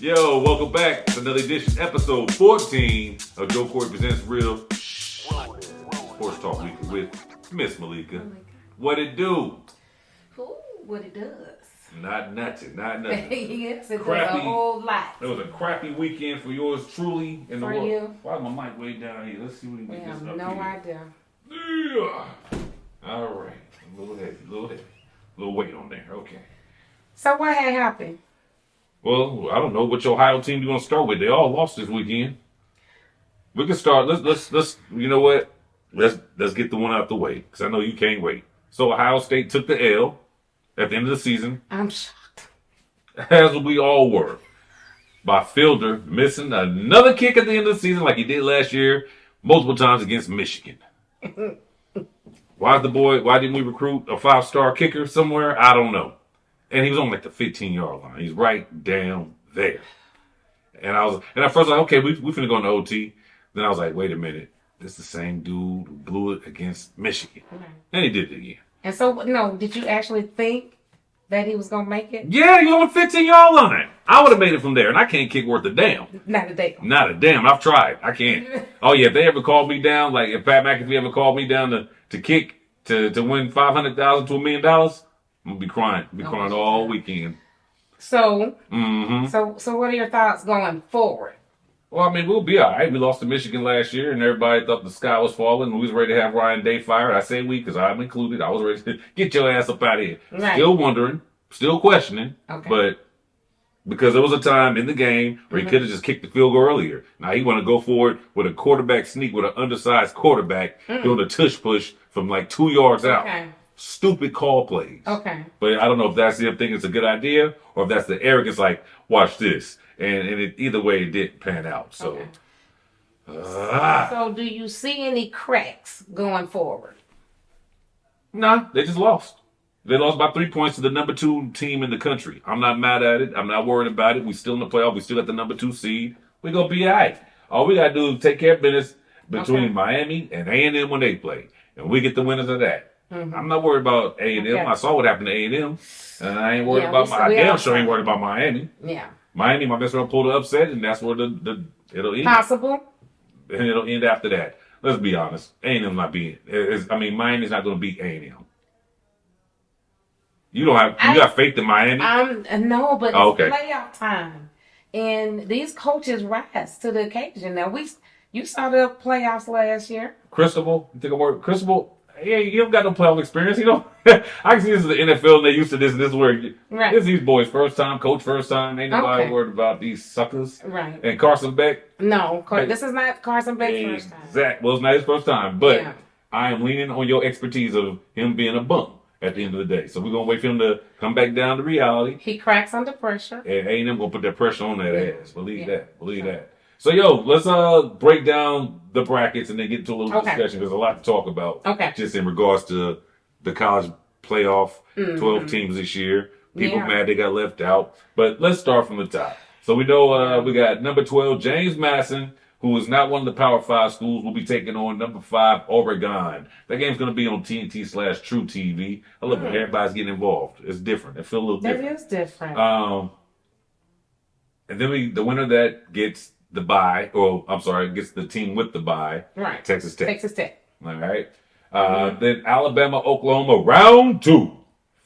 Yo, welcome back to another edition, episode 14 of Joe Corey Presents Real Sports Talk Weekly with Miss Malikah. What it do? Ooh, what it does. Not nothing. Yes, it does a whole lot. It was a crappy weekend for yours truly. In the For world. you. Why is my mic way down here? Let's see what we can We get this have up no here. idea. Yeah. All right. A little heavy. A little weight on there. Okay. So what had happened? Well, I don't know what your Ohio team you gonna start with. They all lost this weekend. We can start. Let's. You know what? Let's get the one out the way because I know you can't wait. So Ohio State took the L at the end of the season, I'm shocked. as we all were, by Fielder missing another kick at the end of the season like he did last year, multiple times against Michigan. Why didn't we recruit a 5-star kicker somewhere? I don't know. And he was on like the 15-yard line. He's right down there. And at first I was like, okay, we finna go into OT. Then I was like, wait a minute. This is the same dude who blew it against Michigan. Right. And he did it again. And so, no, did you actually think that he was going to make it? Yeah, you're on the 15-yard line. I would have made it from there, and I can't kick worth a damn. Not a day. Not a damn. I've tried. I can't. Oh, yeah, if they ever called me down, like if Pat McAfee ever called me down to kick to win $500,000 to $1 million, I'm going to be crying. Crying all weekend. So, Mm-hmm. so what are your thoughts going forward? Well, I mean, we'll be all right. We lost to Michigan last year, and everybody thought the sky was falling. We was ready to have Ryan Day fired. I say we because I'm included. I was ready to get your ass up out of here. Right. Still wondering, still questioning. Okay. But because there was a time in the game where he could have just kicked the field goal earlier. Now he want to go for it with a quarterback sneak with an undersized quarterback doing a tush push from like 2 yards out. Okay. Stupid call plays. Okay. But I don't know if that's them thinking it's a good idea or if that's the arrogance like, watch this. And either way, it didn't pan out. So, Okay. So do you see any cracks going forward? nah, they just lost. They lost by 3 points to the number 2 team in the country. I'm not mad at it. I'm not worried about it. We still in the playoff. We still at the number 2 seed. We gonna be all right. All we gotta do is take care of business between Miami and A&M when they play, and we get the winners of that. I'm not worried about A&M. Okay. I saw what happened to A&M, and I ain't worried Yeah, about I we damn are sure ain't fine. worried about Miami. Yeah. Miami, my best friend pulled the upset, and that's where it'll end. Possible? And it'll end after that. Let's be honest. A&M not being. Miami's not going to beat A&M. You got faith in Miami? No, but Oh, it's okay. playoff time, and these coaches rise to the occasion. Now you saw the playoffs last year. Cristobal? You think I'm worried? Cristobal? Yeah, you haven't got no playoff experience. You know, I can see this is the NFL, and they used to this. And this is where Right. this is these boys' first time, coach first time. Ain't nobody Okay. worried about these suckers. Right. And Carson Beck. No, this is not Carson Beck's first time. Exact. Well, it's not his first time, but Yeah. I am leaning on your expertise of him being a bum at the end of the day. So we're gonna wait for him to come back down to reality. He cracks under pressure. And A&M gonna put that pressure on that ass. Believe Yeah. that. Believe that. So yo, let's break down the brackets and then get into a little Okay. discussion. There's a lot to talk about. Okay. Just in regards to the college playoff, 12 teams this year. People Yeah. mad they got left out. But let's start from the top. So we know we got number 12, James Madison, who is not one of the Power 5 schools, will be taking on number 5, Oregon. That game's going to be on TNT/True TV. I love when everybody's getting involved. It's different. It feels a little That different. is different. And then the winner that gets the bye, gets the team with the bye, Right. Texas Tech. Texas Tech. All right. Then Alabama, Oklahoma, round 2.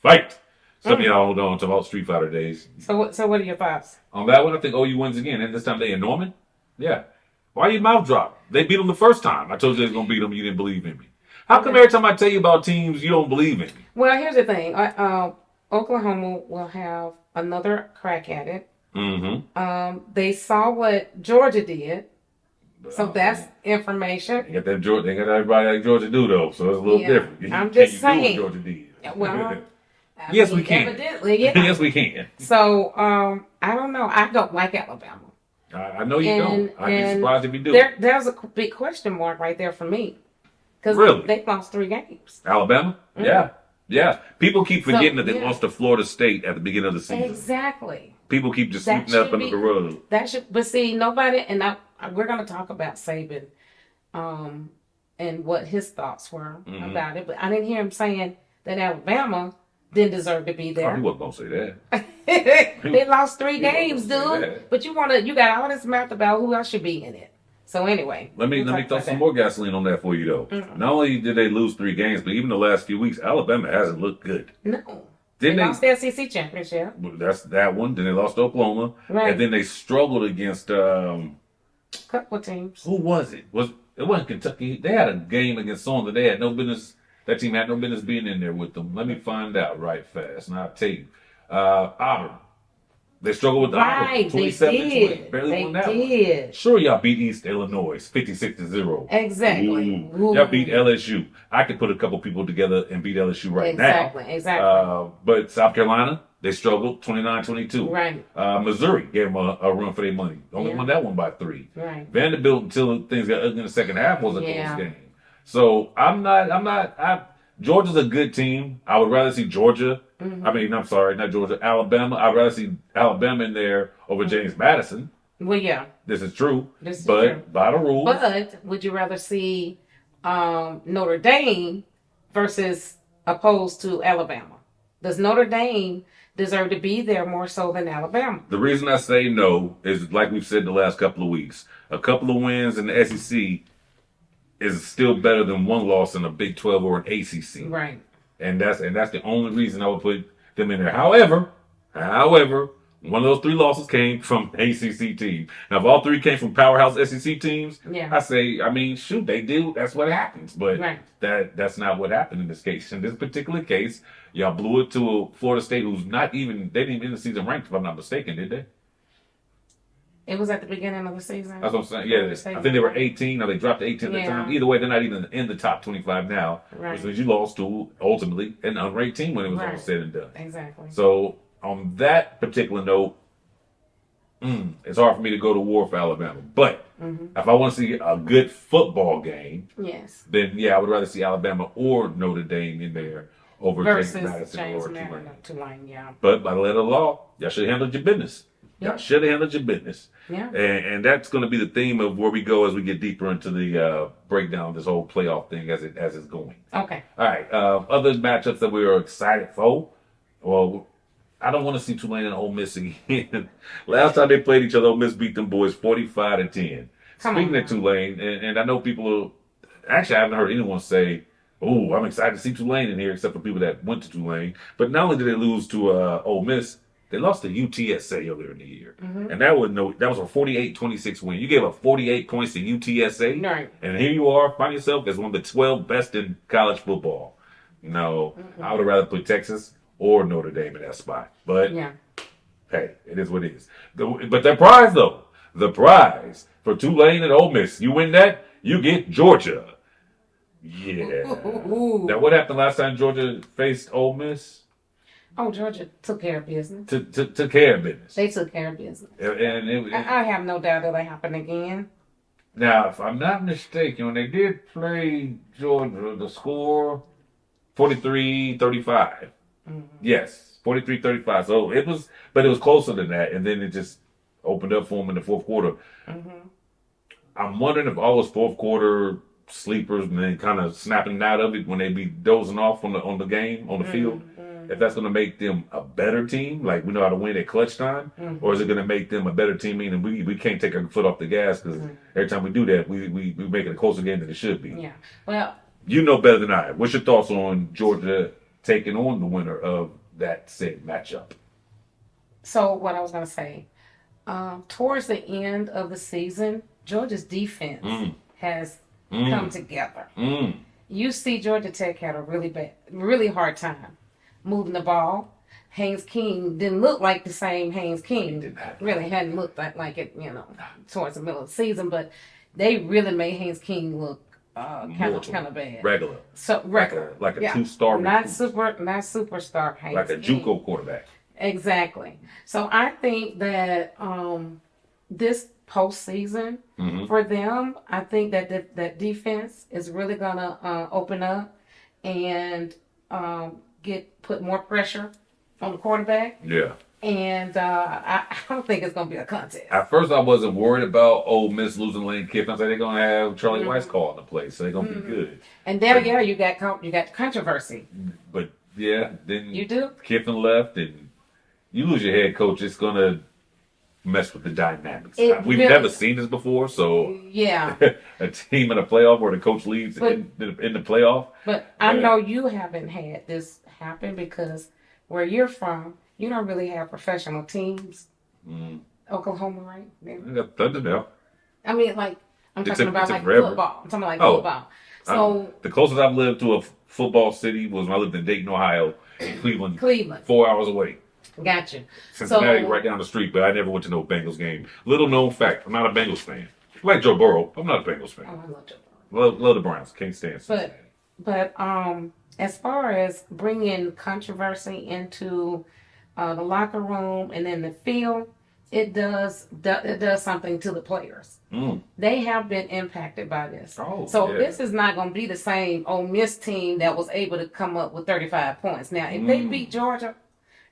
Fight. Some of y'all don't know I'm talking about Street Fighter days. So what are your thoughts? On that one, I think OU wins again. And this time they in Norman. Yeah. Why your mouth drop? They beat them the first time. I told you they was going to beat them. You didn't believe in me. How come every time I tell you about teams, you don't believe in me? Well, here's the thing. Oklahoma will have another crack at it. Mm-hmm. They saw what Georgia did, so that's information. They got everybody like Georgia do, though. So it's a little Yeah. different. I'm Can just you saying. do what Georgia did? Well, Yes, we can. Evidently, yeah. Yes, we can. So I don't know. I don't like Alabama. I know you don't. I'd be surprised if you do. There's a big question mark right there for me. Because Really? they lost 3 games. Alabama? Yeah. Yeah. People keep forgetting that they yeah. lost to Florida State at the beginning of the season. Exactly. People keep just That sweeping that up should under be- the rug. That should, but see, nobody, and we're going to talk about Saban, and what his thoughts were about it. But I didn't hear him saying that Alabama didn't deserve to be Oh, he there. wasn't going to say that. They lost 3 games, say dude. that. But you got all this math about who else should be in it. So anyway, Let me throw some more gasoline on that for you though. Mm-hmm. Not only did they lose 3 games, but even the last few weeks, Alabama hasn't looked good. No. Didn't They they? lost the SEC championship. That's that one. Then they lost to Oklahoma, Right. and then they struggled against Couple teams. who was it? It wasn't Kentucky? They had a game against someone that they had no business. That team had no business being in there with them. Let me find out right fast, and I'll tell you. Auburn. They struggled with Auburn. Right, they 27-20. did. Barely They won that one. did. Sure, y'all beat East Illinois 56-0. Exactly. Ooh. Y'all beat LSU. I could put a couple people together and beat LSU right Exactly. now. Exactly. But South Carolina, they struggled 29-22. Right. Missouri gave them a run for their money. Only Yeah. won that one by 3. Right. Vanderbilt, until things got ugly in the second half, was a Yeah. close game. So Georgia's a good team. I would rather see Georgia. Mm-hmm. I mean, I'm sorry, not Georgia. Alabama. I'd rather see Alabama in there over James Madison. Well, yeah. This is true. This is but true. by the rules. But would you rather see Notre Dame versus opposed to Alabama? Does Notre Dame deserve to be there more so than Alabama? The reason I say no is, like we've said the last couple of weeks, a couple of wins in the SEC is still better than one loss in a Big 12 or an ACC. Right. And that's the only reason I would put them in there. However, one of those 3 losses came from ACC team. Now, if all 3 came from powerhouse SEC teams, Yeah. I mean, shoot, they do. That's what happens. But Right. that's not what happened in this case. In this particular case, y'all blew it to a Florida State who's they didn't even end the season ranked, if I'm not mistaken, did they? It was at the beginning of the season. That's what I'm saying. Yeah, I think they were 18. Now they dropped to 18 at the Yeah. time. Either way, they're not even in the top 25 now, Right. which means you lost to ultimately an unranked team when it was all Right. said and done. Exactly. So on that particular note, it's hard for me to go to war for Alabama. But if I want to see a good football game, Yes. then yeah, I would rather see Alabama or Notre Dame in there over Versus James Madison James or Madison Tulane. and Tulane, yeah. But by the letter of the law, y'all should have handled your business. Yeah. Y'all should have handled your business. Yeah. And that's going to be the theme of where we go as we get deeper into the breakdown of this whole playoff thing as it's going. Okay. All right. Other matchups that we are excited for. Well, I don't want to see Tulane and Ole Miss again. Last time they played each other, Ole Miss beat them boys 45-10. Speaking of Tulane, and I know people actually I haven't heard anyone say, "Oh, I'm excited to see Tulane in here," except for people that went to Tulane. But not only did they lose to Ole Miss, they lost to UTSA earlier in the year, and that was a 48-26 win. You gave up 48 points to UTSA, Right. and here you are, find yourself as one of the 12 best in college football. No, I would have rather put Texas or Notre Dame in that spot. But Yeah. hey, it is what it is. But the prize, though, the prize for Tulane and Ole Miss, you win that, you get Georgia. Yeah. Ooh. Now, what happened last time Georgia faced Ole Miss? Oh, Georgia took care of business. Took care of business. They took care of business. And I have no doubt it'll happen again. now, if I'm not mistaken, when they did play Georgia, the score 43-35. Yes, 43-35. So it was closer than that, and then it just opened up for them in the fourth quarter. I'm wondering if all those fourth quarter sleepers and then kind of snapping out of it when they be dozing off on the game on the field, if that's going to make them a better team, like we know how to win at clutch time, or is it going to make them a better team? Meaning we can't take our foot off the gas because every time we do that, we make it a closer game than it should be. Yeah. Well, You know better than I. What's your thoughts on Georgia taking on the winner of that said matchup? so what I was going to say, towards the end of the season, Georgia's defense has come together. You see Georgia Tech had a really hard time moving the ball. Haynes King didn't look like the same Haynes King. Really hadn't looked like it, towards the middle of the season. But they really made Haynes King look kind of bad. Regular. So regular, Like a 2-star not recruit. not superstar Haynes Like a King. JUCO quarterback. Exactly. So I think that this postseason for them, I think that that defense is really gonna open up and put more pressure on the quarterback. Yeah. And I don't think it's gonna be a contest. At first, I wasn't worried about Ole Miss losing Lane Kiffin. I said they're gonna have Charlie Weiss calling the play, so they're gonna be good. And then you got controversy. But yeah, then You do? Kiffin left, and you lose your head coach, it's gonna mess with the dynamics. We've really- never seen this before, so Yeah. a team in a playoff where the coach leaves in the playoff. But I know you haven't had this happen because where you're from, you don't really have professional teams. Oklahoma, right? I got Thunder now. I mean, like, I'm talking about like forever. football. I'm talking about like Oh. football. So The closest I've lived to a football city was when I lived in Dayton, Ohio, in Cleveland, Cleveland, 4 hours away. got you. Cincinnati, right down the street, but I never went to no Bengals game. Little known fact, I'm not a Bengals fan. I like Joe Burrow, I'm not a Bengals fan. Oh, I love Joe Burrow. Love the Browns, can't stand Cincinnati. But as far as bringing controversy into the locker room and then the field, it does something to the players. They have been impacted by this. This is not going to be the same Ole Miss team that was able to come up with 35 points. Now, if they beat Georgia,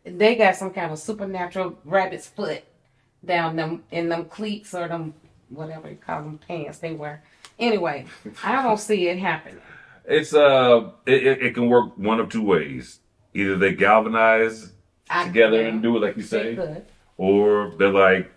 they got some kind of supernatural rabbit's foot down them in them cleats or them whatever you call them pants they wear. Anyway, I don't see it happening. It's it can work one of two ways. Either they galvanize together and do it like you say, or they're like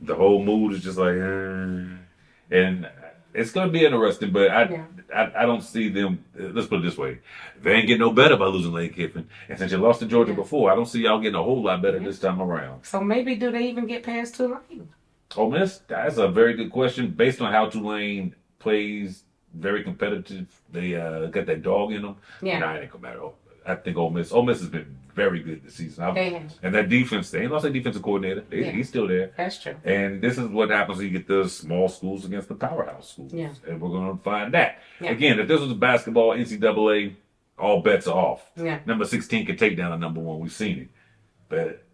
the whole mood is just like, and it's gonna be interesting. But I don't see them. Let's put it this way: they ain't getting no better by losing Lane Kiffin, and since you lost to Georgia before, I don't see y'all getting a whole lot better this time around. So maybe do they even get past Tulane? Ole Miss? That's a very good question. Based on how Tulane plays, very competitive. They got that dog in them. Yeah. Nah, it ain't gonna matter. I think Ole Miss has been very good this season. And that defense, they ain't lost their defensive coordinator. He's still there. That's true. And this is what happens when you get the small schools against the powerhouse schools. Yeah. And we're going to find that. Yeah. Again, if this was a basketball, NCAA, all bets are off. Yeah. Number 16 can take down a number 1. We've seen it. But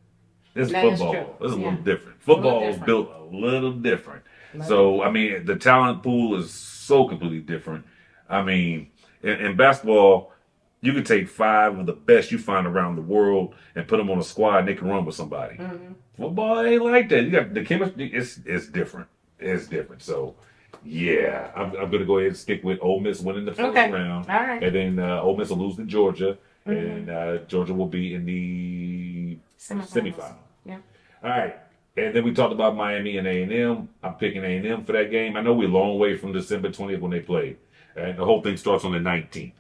this That is football. true. This is a Yeah. little different. Football is different. built a little different. So, I mean, the talent pool is so completely different. I mean, in basketball, you can take 5 of the best you find around the world and put them on a squad and they can run with somebody. Football ain't like that. You got the chemistry. It's different. It's different. So, yeah, I'm going to go ahead and stick with Ole Miss winning the first round. All right. And then Ole Miss will lose to Georgia. And Georgia will be in the semifinal. Yeah. All right. And then we talked about Miami and A&M. I'm picking A&M for that game. I know we're a long way from December 20th when they play. And the whole thing starts on the 19th.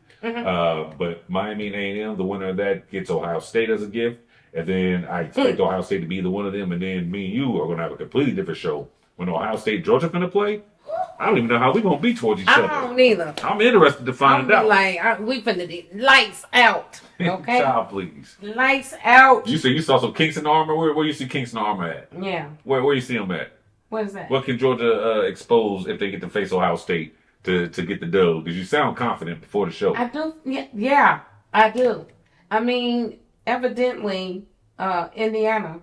But Miami and A&M, the winner of that gets Ohio State as a gift. And then I expect Ohio State to be the one of them. And then me and you are going to have a completely different show. When Ohio State Georgia finna play, I don't even know how we're going to be towards each other. I don't either. I'm interested to find out. Like, we finna do lights out. Okay? Child, please. Lights out. You say you saw some kinks in the armor? Where you see kinks in the armor at? Yeah. Where you see them at? What is that? What can Georgia expose if they get to face Ohio State to get the dub? Because you sound confident before the show. I do. Yeah, I do. I mean, evidently, Indiana,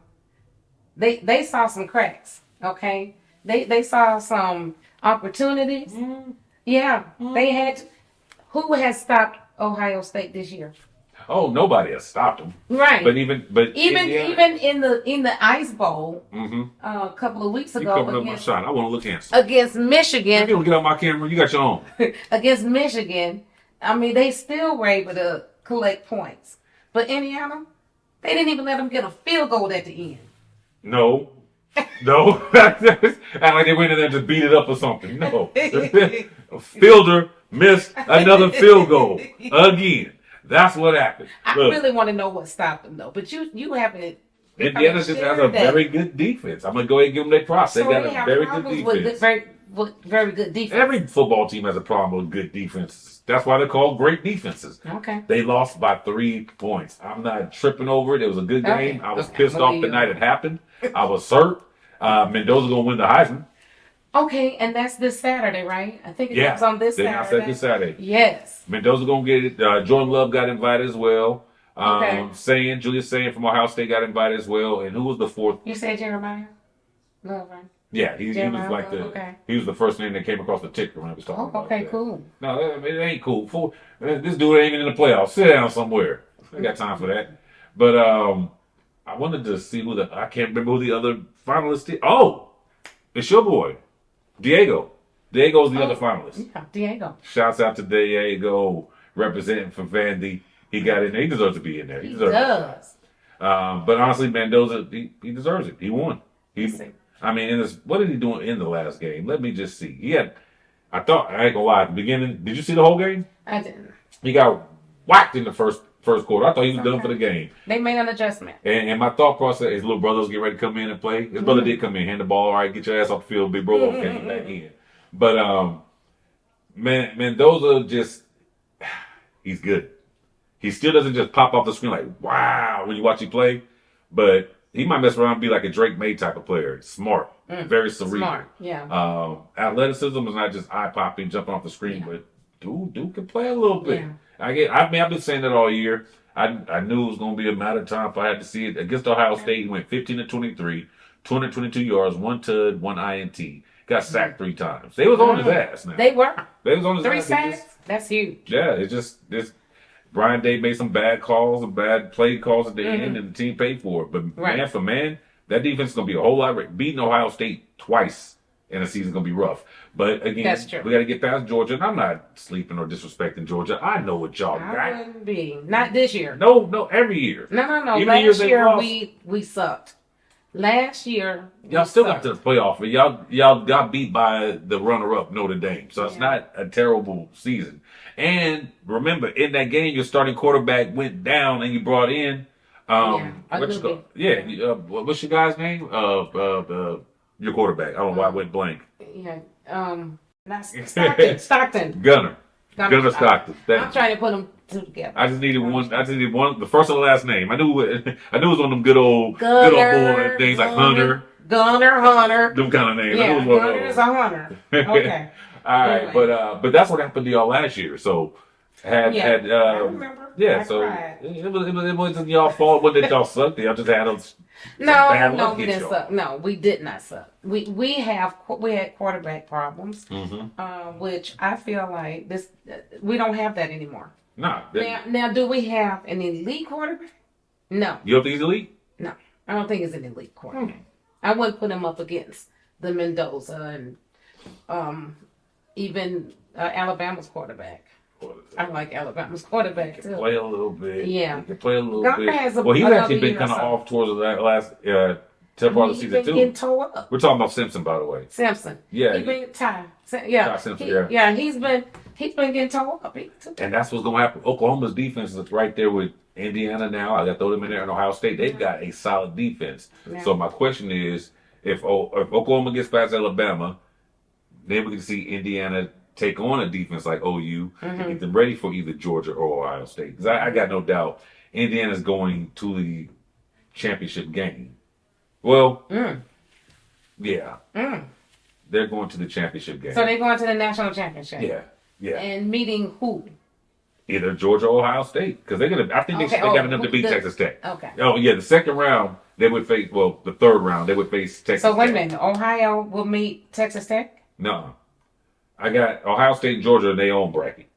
they saw some cracks. Okay, they saw some opportunities. Yeah, they had. Who has stopped Ohio State this year? Oh, nobody has stopped them. Right. But even even in the Ice Bowl a couple of weeks you ago coming up my shot. I want to look handsome. against Michigan. You get on my camera. You got your own. Against Michigan, I mean, they still were able to collect points. But Indiana, they didn't even let them get a field goal at the end. No. Act like they went in there and just beat it up or something. No. A fielder missed another field goal again. That's what happened. I really want to know what stopped them, though. But you haven't. Indiana just has a very good defense. I'm going to go ahead and give them their props. They got a very good defense. With very good defense. Every football team has a problem with good defenses. That's why they're called great defenses. Okay. They lost by 3 points. I'm not tripping over it. It was a good game. I was pissed off the night it happened. I was hurt. Mendoza's going to win the Heisman. Okay, and that's this Saturday, right? I think it comes on this Saturday. I said this Saturday. Yes. Mendoza's going to get it. Jordan Love got invited as well. Julius Saying from Ohio State got invited as well. And who was the fourth? You said Jeremiah Love, right? Yeah, he was like he was the first name that came across the ticker when I was talking about that. Cool. No, it ain't cool. This dude ain't even in the playoffs. Sit down somewhere. I got time for that. But I wanted to see I can't remember who the other finalist is. Oh, it's your boy, Diego. Diego's the other finalist. Yeah, Diego. Shouts out to Diego representing for Vandy. He got in there. He deserves to be in there. He does. But honestly, Mendoza, he deserves it. He won. I mean, what did he do in the last game? Let me just see. I ain't gonna lie, at the beginning, did you see the whole game? I didn't. He got whacked in the first quarter. I thought he was done for the game. They made an adjustment. And my thought process, his little brother was getting ready to come in and play. His brother did come in, hand the ball, all right, get your ass off the field, big bro, okay, back in. But Mendoza he's good. He still doesn't just pop off the screen like, wow, when you watch him play. But he might mess around and be like a Drake May type of player. Smart, very cerebral. Smart, yeah. Athleticism is not just eye-popping, jumping off the screen, but dude can play a little bit. Yeah. I've been saying that all year. I knew it was going to be a matter of time if I had to see it. Against Ohio State, he went 15-23, 222 yards, 1 TD, 1 INT. Got sacked 3 times. They was on his ass now. They were. They was on his 3 ass. sacks? That's huge. Yeah, this Brian Day made some bad calls and bad play calls at the end, and the team paid for it. But man for man, that defense is going to be a whole lot. Beating Ohio State twice in a season is going to be rough. But again, that's true. We got to get past Georgia. And I'm not sleeping or disrespecting Georgia. I know what y'all got. I wouldn't be. Not this year. No, every year. No. Even last year we sucked. Last year y'all still got to the playoff. But y'all got beat by the runner-up Notre Dame. So it's not a terrible season. And remember, in that game, your starting quarterback went down, and you brought in what's your guy's name? Your quarterback. I don't know why I went blank. Yeah. Not Stockton. Gunner Stockton. I'm trying to put them together. I just needed one. The first and the last name. I knew it was one of them good old boy things like Hunter. Hunter. Them kind of names. Yeah, Gunner is a Hunter. Okay. All right, anyway. But that's what happened to y'all last year. So I remember. Yeah, so it wasn't y'all fault. What did y'all suck? Y'all just had No, we didn't suck. No, we did not suck. We had quarterback problems, which I feel like we don't have that anymore. No. Now, do we have an elite quarterback? No. You don't think he's elite? No, I don't think he's an elite quarterback. I wouldn't put him up against the Mendoza and even Alabama's quarterback. I like Alabama's quarterback too. Play a little bit. Yeah. He can play a little Gunner bit. He's actually been kind of off towards the last part of the season too. Getting tore up. We're talking about Simpson, by the way. Simpson. Yeah. Ty Simpson. He's been getting tore up. And that's what's going to happen. Oklahoma's defense is right there with Indiana now. I got to throw them in there, and Ohio State. They've got a solid defense. Yeah. So my question is, if Oklahoma gets past Alabama, then we can see Indiana take on a defense like OU to get them ready for either Georgia or Ohio State. Because I got no doubt Indiana's going to the championship game. Well, yeah. They're going to the championship game. So they're going to the national championship? Yeah. And meeting who? Either Georgia or Ohio State. Because they're going to, I think they got enough to beat Texas Tech. Okay. Oh, yeah, the second round, they would face, the third round, they would face Texas Tech. So wait a minute, Ohio will meet Texas Tech? No. I got Ohio State and Georgia in their own bracket.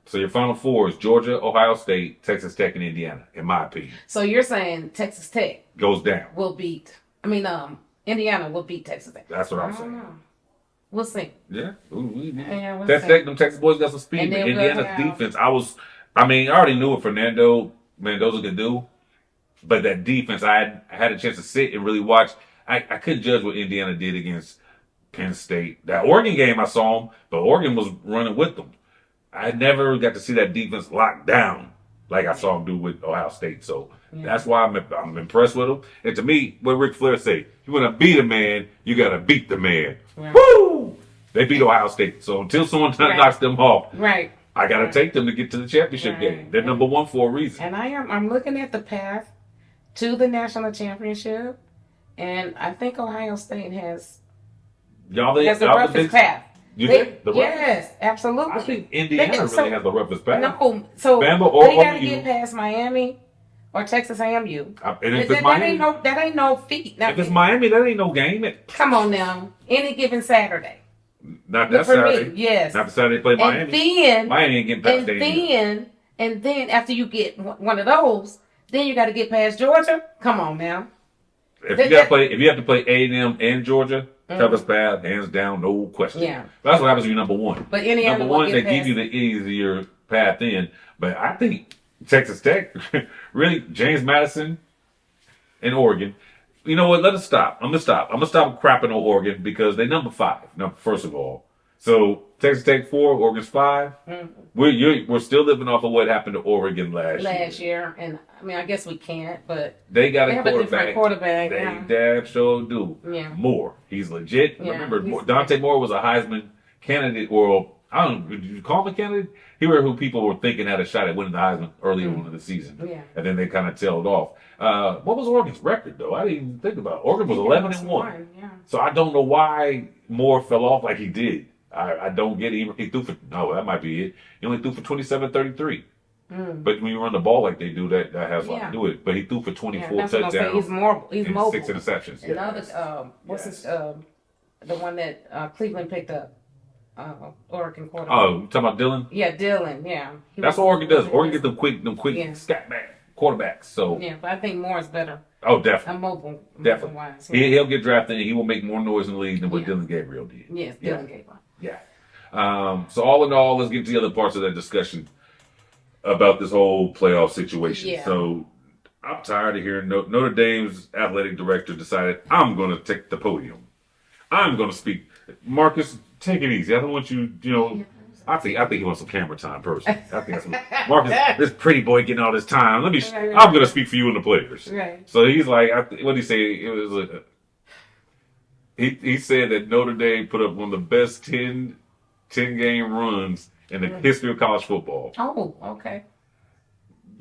So your final four is Georgia, Ohio State, Texas Tech, and Indiana, in my opinion. So you're saying Texas Tech goes down. Indiana will beat Texas Tech. That's what I'm saying. Know. We'll see. Yeah. We'll Texas Tech, them Texas boys got some speed. But Indiana's defense, I already knew what Mendoza could do. But that defense, I had a chance to sit and really watch. I couldn't judge what Indiana did against Penn State. That Oregon game I saw them, but Oregon was running with them. I never got to see that defense locked down like I saw them do with Ohio State. So that's why I'm impressed with them. And to me, what Ric Flair say, you want to beat a man, you got to beat the man. Right. Woo! They beat Ohio State. So until someone knocks them off, I got to take them to get to the championship game. They're number one for a reason. And I'm looking at the path to the national championship, and I think Ohio State has the roughest path. Yes, absolutely. I think Indiana really has the roughest path. No, so they got to get past Miami or Texas A&M. And if it's Miami, that ain't no feat. If it's Miami, that ain't no game. Come on now, any given Saturday. Not that Saturday. Yes. Not the Saturday they play Miami. And then Miami ain't getting past A&M. And then after you get one of those, then you got to get past Georgia. Come on now. If you have to play A&M and Georgia, toughest path, hands down, no question. Yeah. That's what happens when you're number one. But Indiana number one, they give you the easier path in. But I think Texas Tech, really, James Madison and Oregon. You know what? Let us stop. I'm gonna stop. I'm gonna stop crapping on Oregon because they number 5. Now, first of all, so Texas Tech 4, Oregon's 5. Mm-hmm. We're still living off of what happened to Oregon last year, and I mean, I guess we can't, but they got they a have a different quarterback. They Yeah. damn sure do. Yeah. Moore, he's legit. Yeah, Remember, Dante Moore was a Heisman candidate, or I don't know, did you call him a candidate? He was who people were thinking had a shot at winning the Heisman early on in the season. Yeah. And then they kind of tailed off. What was Oregon's record, though? I didn't even think about it. Oregon was 11-1. Yeah. So I don't know why Moore fell off like he did. I don't get it. He threw for, no, that might be it. He only threw for 27-33. But when you run the ball like they do, that has a lot to do with it. But he threw for 24 touchdowns. He's mobile. 6 interceptions. Another, the one that Cleveland picked up, Oregon quarterback. Oh, you talking about Dylan? Yeah, Dylan. Yeah, that's what Oregon does. Oregon get them quick scat back quarterbacks. So yeah, but I think Moore is better. Oh, definitely. A mobile definitely. Wise. He'll get drafted and he will make more noise in the league than what Dylan Gabriel did. Yes, Dylan Gabriel. Yeah. So all in all, let's get to the other parts of that discussion about this whole playoff situation. Yeah. So I'm tired of hearing Notre Dame's athletic director decided I'm going to take the podium. I'm going to speak. Marcus, take it easy. I don't want you. I think he wants some camera time, personally. I think that's what, Marcus, this pretty boy getting all this time. I'm going to speak for you and the players. Right. So he's like, what did he say? It was he said that Notre Dame put up one of the best 10 game runs in the history of college football. Oh, okay.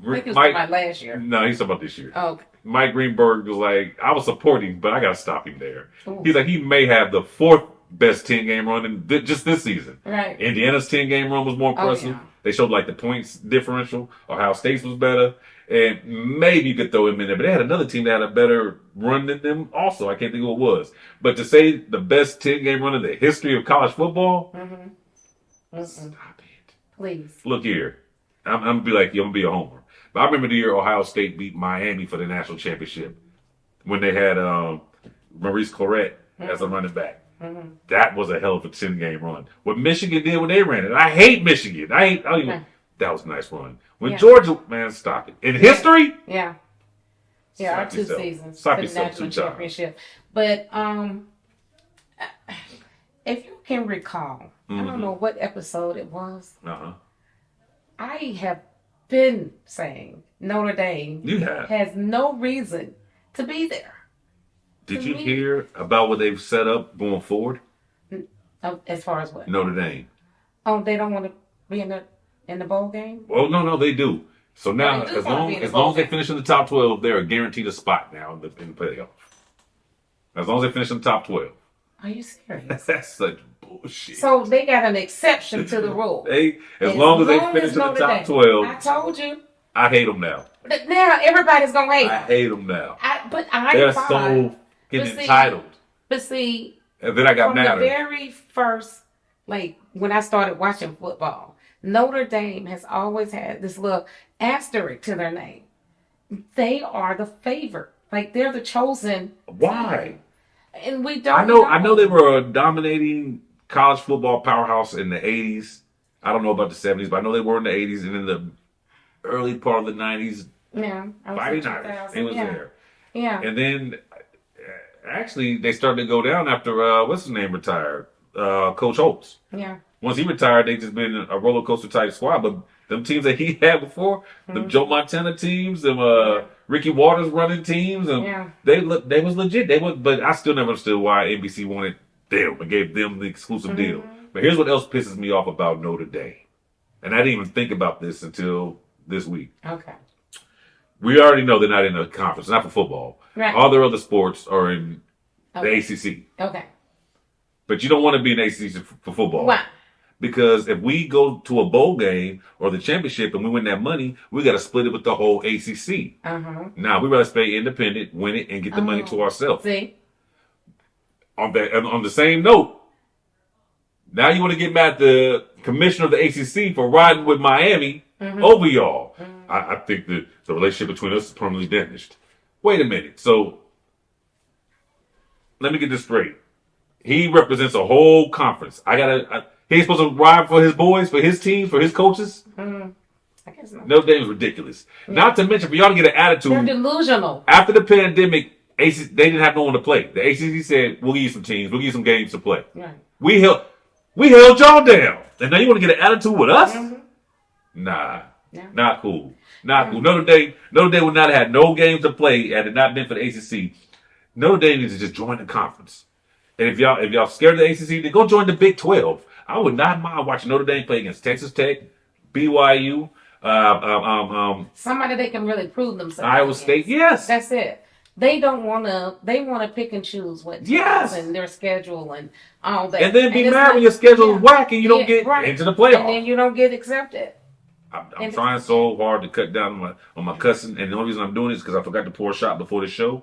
I think it was Mike, about last year. No, he's talking about this year. Oh, okay. Mike Greenberg was like, I was supporting, but I got to stop him there. Ooh. He's like, he may have the 4th best 10 game run in just this season. Right. Indiana's 10 game run was more impressive. Yeah. They showed like the points differential. Ohio State's was better. And maybe you could throw him in there. But they had another team that had a better run than them also. I can't think of who it was. But to say the best 10 game run in the history of college football, stop it. Please. Look here. I'm going to be like, you're going to be a homer. But I remember the year Ohio State beat Miami for the national championship when they had Maurice Clarett as a running back. That was a hell of a 10 game run. What Michigan did when they ran it. I hate Michigan. That was a nice run. When Georgia, man, stop it. In history? Yeah. Yeah, our 2 seasons. Slap the yourself national 2 times. championship. But if you can recall, I don't know what episode it was. I have been saying Notre Dame has no reason to be there. Did you hear about what they've set up going forward? As far as what? Notre Dame. Oh, they don't want to be in the bowl game? Well, no, they do. So now, as long as they finish in the top 12, they're guaranteed a spot now in the playoff. As long as they finish in the top 12. Are you serious? That's such bullshit. So they got an exception to the rule. As long as they finish in the top 12. I told you. I hate them now. But now everybody's going to hate them. I hate them now. They're so getting entitled. But see, and then I got mad. From the very first, when I started watching football, Notre Dame has always had this little asterisk to their name. They are the favorite. They're the chosen. Why? Team. And we don't I know they were a dominating college football powerhouse in the 80s. I don't know about the 70s, but I know they were in the 80s and in the early part of the 90s. Yeah. Fighting Irish. It was there. Yeah. And then, actually, they started to go down after, what's his name retired? Coach Holtz. Yeah. Once he retired, they just been a roller coaster type squad. But them teams that he had before, the Joe Montana teams, them Ricky Waters running teams, and they was legit. But I still never understood why NBC wanted them and gave them the exclusive deal. But here's what else pisses me off about Notre Dame, and I didn't even think about this until this week. Okay. We already know they're not in a conference, not for football. Right. All their other sports are in the ACC. Okay. But you don't want to be in ACC for football. Why? Because if we go to a bowl game or the championship and we win that money, we got to split it with the whole ACC. Now, we rather stay independent, win it, and get the money to ourselves. See? On the same note, now you want to get mad at the commissioner of the ACC for riding with Miami over y'all. I think the relationship between us is permanently damaged. Wait a minute. So, let me get this straight. He represents a whole conference. He's supposed to ride for his boys, for his team, for his coaches. I guess not. Notre Dame's ridiculous. Yeah. Not to mention, for y'all to get an attitude. They're delusional. After the pandemic, they didn't have no one to play. The ACC said, we'll give you some teams. We'll give you some games to play. Right. We held y'all down. And now you want to get an attitude with us? Mm-hmm. Nah. Yeah. Not cool. Not cool. Notre Dame would not have had no games to play had it not been for the ACC. Notre Dame needs to just join the conference. And if y'all scared of the ACC, then go join the Big 12. I would not mind watching Notre Dame play against Texas Tech, BYU, somebody they can really prove themselves. Iowa State, yes. That's it. They don't want to. They want to pick and choose what teams and their schedule and all that. And then be mad when your schedule is whack and you don't get into the playoffs. And then you don't get accepted. I'm trying so hard to cut down on my cussing, and the only reason I'm doing it is because I forgot to pour a shot before the show.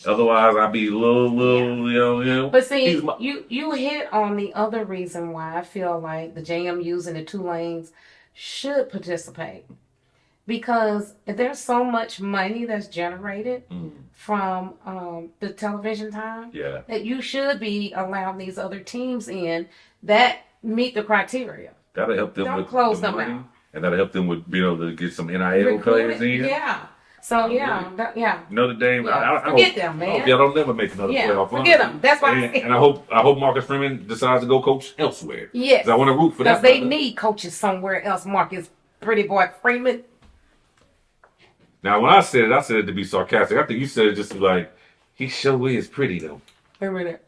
Otherwise, I'd be a little, you know. But see, you hit on the other reason why I feel like the JMUs and the Tulanes should participate, because there's so much money that's generated from the television time that you should be allowing these other teams in that meet the criteria. That'll help them. Don't close them out. And that'll help them with being able to get some NIL players in. Yeah. So, Notre Dame, I forget them, man. I hope y'all don't never make another playoff run. Forget them. That's why and I hope Marcus Freeman decides to go coach elsewhere. Yes. I want to root for that. Because they need coaches somewhere else, Marcus Pretty Boy Freeman. Now, when I said it to be sarcastic. I think you said it just like, he sure is pretty, though. Wait a minute.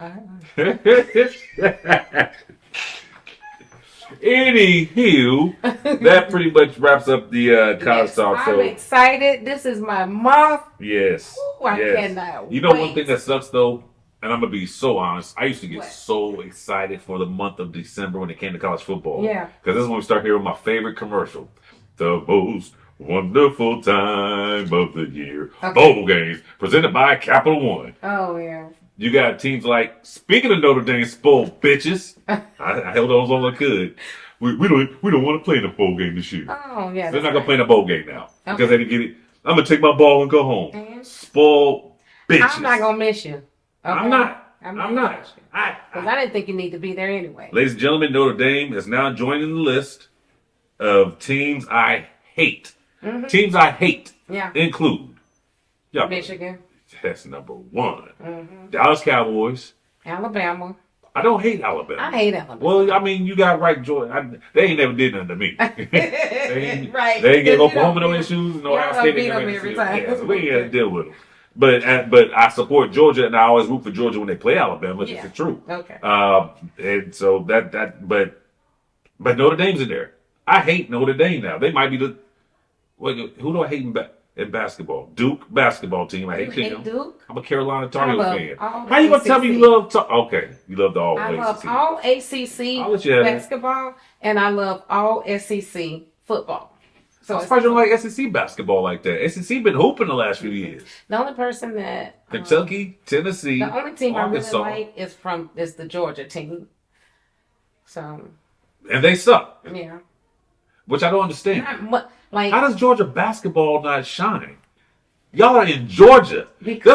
Anywho, that pretty much wraps up the college talk. I'm excited. This is my month. Yes. Ooh, I cannot You know wait. one thing that sucks though, and I'm gonna be so honest. I used to get so excited for the month of December when it came to college football. Yeah. Because this is when we start hearing my favorite commercial, the most wonderful time of the year, bowl games presented by Capital One. Oh yeah. You got teams like, speaking of Notre Dame spoiled bitches, I held on as long as I could. We don't want to play in a bowl game this year. Oh yeah. They're not gonna play in a bowl game now because they didn't get it. I'm gonna take my ball and go home. And spoiled bitches. I'm not gonna miss you. Okay? I'm not. Because I didn't think you need to be there anyway. Ladies and gentlemen, Notre Dame is now joining the list of teams I hate. Mm-hmm. Teams I hate include Michigan. That's number one. Mm-hmm. Dallas Cowboys. Alabama. I don't hate Alabama. I hate Alabama. Well, I mean, you got right, Jordan. They ain't never did nothing to me. They ain't get Oklahoma no issues, no Ohio State. Every time. Yeah, so we ain't had to deal with them. But I support Georgia, and I always root for Georgia when they play Alabama. If it's true. Okay. And so but Notre Dame's in there. I hate Notre Dame now. They might be the. Who do I hate in basketball? Duke basketball team. I hate them. Duke? I'm a Carolina Tar Heel fan. How you gonna tell me you love? Okay, you love the all ACC. I love all ACC basketball, and I love all SEC football. So I'm surprised you don't like SEC basketball like that. SEC been hooping the last few years. The only person that Kentucky, Tennessee, the only team Arkansas. I really like is the Georgia team. So. And they suck. Yeah. Which I don't understand. How does Georgia basketball not shine? Y'all are in Georgia. There's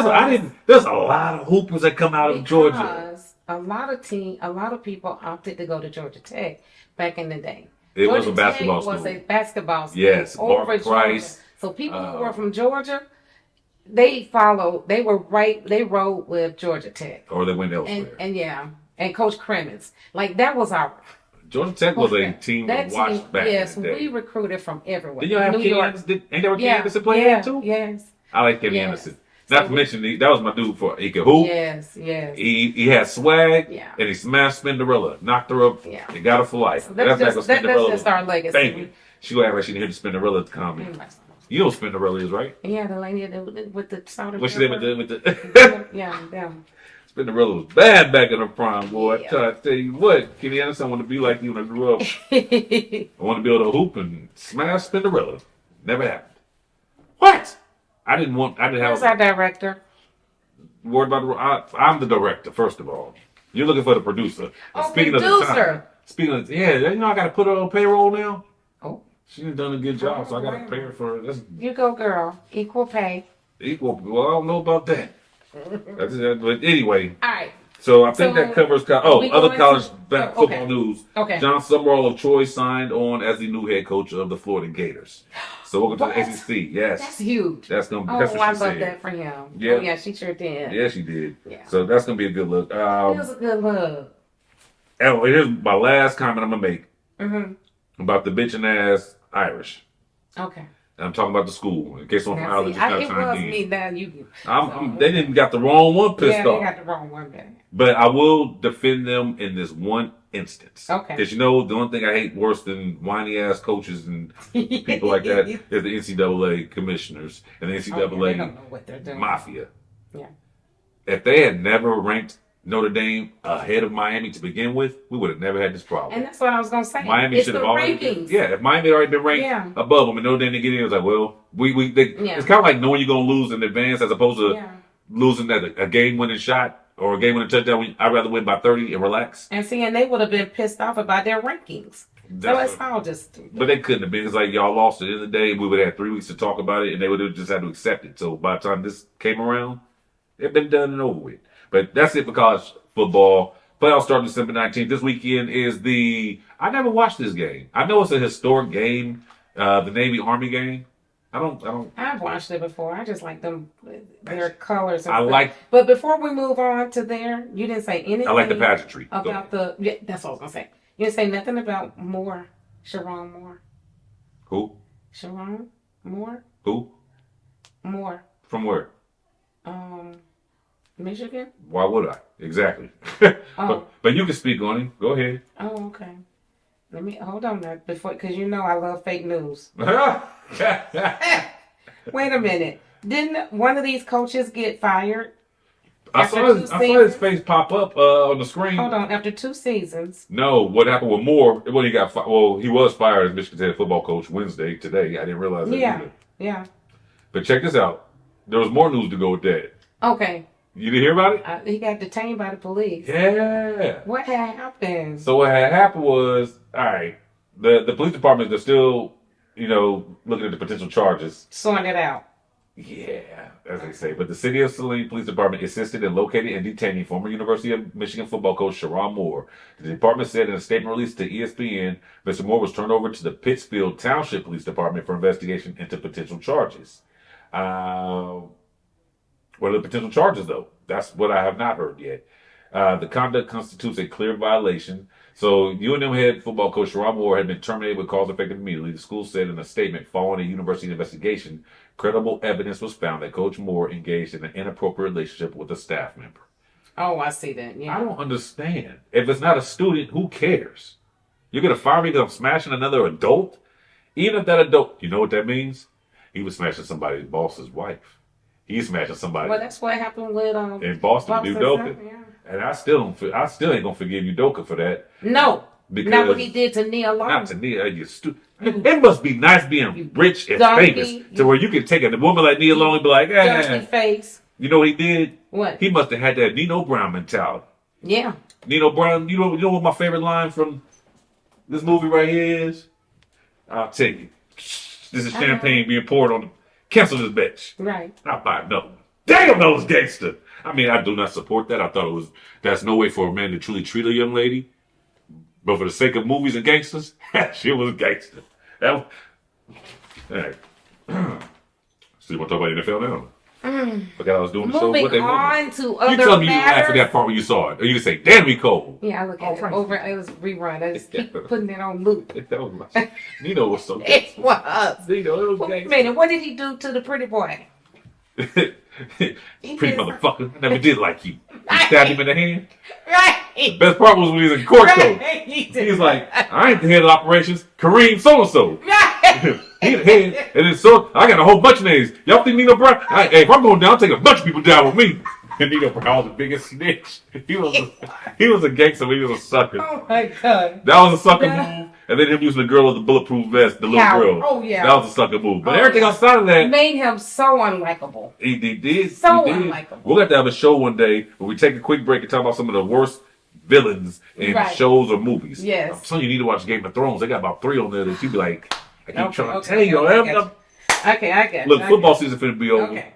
a lot of hoopers that come out of Georgia. A lot of people opted to go to Georgia Tech back in the day. It was a basketball school. It was a basketball school. Yes, over Price. Georgia. So people who were from Georgia, they rode with Georgia Tech. Or they went elsewhere. And Coach Cremins. That was our. Georgia Tech was a team to watch back in the day. We recruited from everywhere. Did you have Kenny Anderson? Ain't there Kenny Anderson playing there too? Yes. I like Kenny Anderson. Not to mention, that was my dude for he could hoop. Yes. He had swag, and he smashed Spinderella, knocked her up, and got her for life. So that's just our legacy. Thank you. She gonna act like she didn't hear the Spinderella comment. You know what Spinderella is, right? Yeah, the lady with the salt. What she did with the yeah. Spinderella was bad back in her prime, boy. I tell you what, Kenny Anderson, I want to be like you when I grew up. I want to be able to hoop and smash Spinderella. Never happened. What? I didn't have. Who's our director? Worried about I'm the director, first of all. You're looking for the producer. Producer. You know I got to put her on payroll now. Oh. She's done a good job, so I got to pay her for this. You go, girl. Equal pay. Well, I don't know about that. But anyway. All right. So I think that covers other college football okay. news. Okay. John Summerall of Troy signed on as the new head coach of the Florida Gators. So welcome to the SEC. Yes, that's huge. That's gonna. Oh, That's what I she love said. that for him. Yeah. Oh, yeah, she sure did. Yeah, she did. Yeah. So that's gonna be a good look. It was a good look. And here's my last comment I'm gonna make Mm-hmm. about the bitching ass Irish. Okay. I'm talking about the school. In case someone from Ireland just got it chimed was in. me now. You. They didn't got the wrong one pissed Yeah, off. they got the wrong one, man. But I will defend them in this one instance. Okay. Because the only thing I hate worse than whiny ass coaches and people like that is the NCAA commissioners and the NCAA they don't know what they're doing. mafia. Yeah. If they had never ranked Notre Dame ahead of Miami to begin with, we would have never had this problem. And that's what I was gonna say. Miami should have already rankings. if Miami had already been ranked above them and Notre Dame didn't get in, it was like, well, it's kind of like knowing you're gonna lose in advance as opposed to losing at a game-winning shot or a game-winning touchdown. I'd rather win by 30 and relax. And they would have been pissed off about their rankings. So it's all just stupid. But they couldn't have been. It's like y'all lost at the end of the day. We would have had 3 weeks to talk about it, and they would have just had to accept it. So by the time this came around, it'd been done and over with. But that's it for college football. Playoffs start December 19th. This weekend is I never watched this game. I know it's a historic game, the Navy-Army game. I've watched it before. I just like their colors. But before we move on to you didn't say anything. I like the pageantry. About that's what I was going to say. You didn't say nothing about Moore. Sharon Moore. Who? Sharon Moore? Who? Moore. From where? Michigan? Why would I? Exactly. But you can speak on him. Go ahead. Oh, okay. Let me hold on there because I love fake news. Wait a minute. Didn't one of these coaches get fired? I saw his face pop up on the screen. Hold on, after 2 seasons. No, what happened with Moore? Well, he was fired as Michigan's head football coach today. I didn't realize that either. Yeah. But check this out. There was more news to go with that. Okay. You didn't hear about it? He got detained by the police. Yeah. What had happened? So what had happened was, all right, the police department, they're still, looking at the potential charges. Sorting it out. Yeah, as they say. But the City of Saline Police Department assisted in locating and detaining former University of Michigan football coach Sharon Moore. The department said in a statement released to ESPN, Mr. Moore was turned over to the Pittsfield Township Police Department for investigation into potential charges. What are the potential charges, though? That's what I have not heard yet. The conduct constitutes a clear violation. So UNM head football coach Sharon Moore had been terminated with cause effective immediately. The school said in a statement following a university investigation, credible evidence was found that Coach Moore engaged in an inappropriate relationship with a staff member. Oh, I see that. Yeah. I don't understand. If it's not a student, who cares? You're going to fire me because I'm smashing another adult? Even if that adult, you know what that means? He was smashing somebody's boss's wife. He's smashing somebody. Well, that's what happened with in Boston, Udoka. Yeah. And I still ain't gonna forgive Udoka for that. No, because not what he did to Nia Long. Not to Nia. You stupid. It must be nice being rich and famous to where you can take a woman like Nia Long and be like, face. You know what he did? What? He must have had that Nino Brown mentality. Yeah. Nino Brown. You know what my favorite line from this movie right here is? I'll tell you. This is champagne being poured on the. Cancel this bitch. Right. I'll buy another one. Damn, that was gangster. I mean, I do not support that. I thought that's no way for a man to truly treat a young lady. But for the sake of movies and gangsters, she was a gangster. All right. So you want to talk about NFL now? Forgot I was doing the show. Moving on to other You tell me you matters. laughed at that part when you saw it. Or you can say, damn, we cold. Yeah, I look at it over. It was rerun. I just keep putting it on loop. That was my, Nino was so It was. Nino, it was Wait a minute, what did he do to the pretty boy? Pretty motherfucker. I never did like you. You stabbed him in the hand. Right. Best part was when he was in court, though. Right. He's like, I ain't the head of operations. Kareem so-and-so. Right. He the head. And then I got a whole bunch of names. Y'all think Nino Brown? Hey, if I'm going down, I'll take a bunch of people down with me. And Nino Brown was the biggest snitch. He was a gangster, but he was a sucker. Oh, my God. That was a sucker move. And then him using the girl with the bulletproof vest, the little girl. Oh, yeah. That was a sucker move. But everything outside of that. Made him so unlikable. He did. So he did. unlikable. We'll have to have a show one day where we take a quick break and talk about some of the worst villains in shows or movies. Yes. I'm telling you, need to watch Game of Thrones. They got about 3 on there that you be like, I keep trying to tell Okay, you. I got you. Okay, I get it. Look, football season finna be over. Okay.